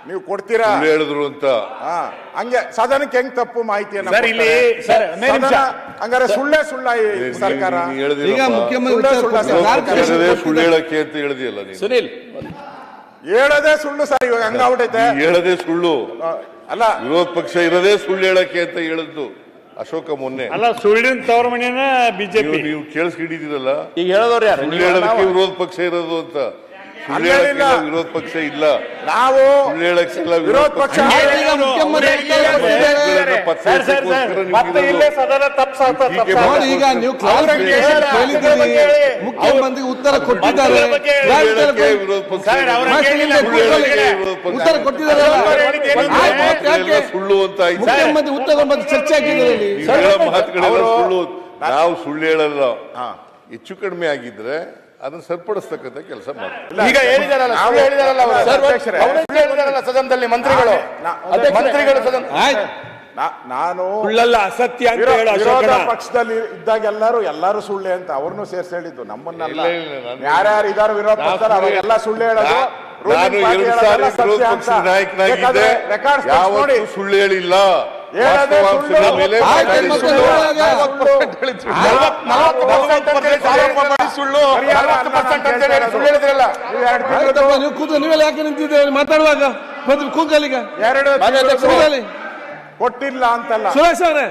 ನೀವು ಕೊಡ್ತೀರಾ ಸುಳ್ಳು ಹೇಳಿದ್ರು ಅಂತ ಹಂಗೆ ಸದನಕ್ಕೆ ಹೆಂಗ್ ತಪ್ಪು ಮಾಹಿತಿಯನ್ನ ಸರ್, ಇಲ್ಲಿ ಸರ್, ಹಂಗಾರೆ ಸುಳ್ಳೇ ಸುಳ್ಳ ಈ ಸರ್ಕಾರ ಈಗ ಮುಖ್ಯಮಂತ್ರಿ ಸುಳ್ಳು ಹೇಳಕ್ಕೆ ಅಂತ ಹೇಳಿದೆಯಲ್ಲ ನೀನು. ಸುನಿಲ್ ಹೇಳೋದೇ ಸುಳ್ಳು ಸರ್, ಇವಾಗ ಹಂಗಾಗ್ಬಿಟ್ಟೈತೆ. ಹೇಳದೆ ಸುಳ್ಳು ಅಲ್ಲ, ವಿರೋಧ ಪಕ್ಷ ಇರೋದೇ ಸುಳ್ಳು ಹೇಳಕ್ಕೆ ಅಂತ ಹೇಳಿದ್ದು ಅಶೋಕ ಮೊನ್ನೆ. ಅಲ್ಲ, ಸುಳ್ಳಿನ ತವರ ಮನೆನ ಬಿಜೆಪಿ. ನೀವು ಕೇಳಿಸ್ಕೊಂಡಿದ್ದೀರಲ್ಲ, ಈಗ ಹೇಳೋದವ್ರು ಯಾರು? ಸುಳ್ಳು ಹೇಳೋದಕ್ಕೆ ವಿರೋಧ ಪಕ್ಷ ಇರೋದು ಅಂತ. ಸುಳ್ಳು ಹೇಳಕ್ಕೆ ವಿರೋಧ ಪಕ್ಷ ಇಲ್ಲ. ನಾವು ಸುಳ್ಳು ಹೇಳಕ್ಕೆ ವಿರೋಧ ಪಕ್ಷ ಈಗ ನೀವು ಮುಖ್ಯಮಂತ್ರಿ ಉತ್ತರ ಕೊಟ್ಟಿದ್ದಾರೆ, ಉತ್ತರ ಕೊಟ್ಟಿದ್ದಾರೆ, ಸುಳ್ಳು ಅಂತ ಮುಖ್ಯಮಂತ್ರಿ ಉತ್ತರ ಬಂದು ಚರ್ಚೆ ಆಗಿದ್ದಾರೆ. ಮಾತುಗಳೆಲ್ಲ ಸುಳ್ಳು. ನಾವು ಸುಳ್ಳು ಹೇಳಲ್ಲ. ಹೆಚ್ಚು ಕಡಿಮೆ ಆಗಿದ್ರೆ ಅದನ್ನ ಸರಿಪಡಿಸ್ತಕ್ಕಂಥ ಕೆಲಸ ಮಾಡ್ತೀವಿ. ಈಗ ಹೇಳಿದಾರಲ್ಲ, ಸದನದಲ್ಲಿ ಮಂತ್ರಿಗಳು ನಾನು ಸುಳ್ಳಲ್ಲ, ಅಸತ್ಯ ಅಂತ ಹೇಳು ವಿರೋಧ ಅಶೋಕಣ್ಣ. ಪಕ್ಷದಲ್ಲಿ ಇದ್ದಾಗ ಎಲ್ಲರೂ ಸುಳ್ಳೆ ಅಂತ ಅವ್ರನ್ನೂ ಸೇರ್ಸಿ ಹೇಳಿದ್ದು, ನಮ್ಮನ್ನೆಲ್ಲ. ಇಲ್ಲ, ಯಾರ್ಯಾರು ಇದಾರೆ ವಿರೋಧ ಪಕ್ಷದಲ್ಲಿ ಅವಾಗೆಲ್ಲ ಸುಳ್ಳು ಹೇಳೋದು. ನಾನು 2 ಸಾರಿ ವಿರೋಧ ಪಕ್ಷದ ನಾಯಕನಾಗಿದ್ದೆ, ಯಾವತ್ತೂ ಸುಳ್ಳು ಹೇಳಿಲ್ಲ. ವಾಸ್ತವಾಂಶದ ಮೇಲೆ ನೀವು ಕೂತು ನೀವೆಲ್ಲ ಯಾಕೆ ನಿಂತಿದ್ದೇವೆ ಮಾತಾಡುವಾಗ? ಕೂಗಲಿಗ ಕೊಟ್ಟಿಲ್ಲ ಅಂತಲ್ಲ ಸುರೇಶ್ ಅವರೇ.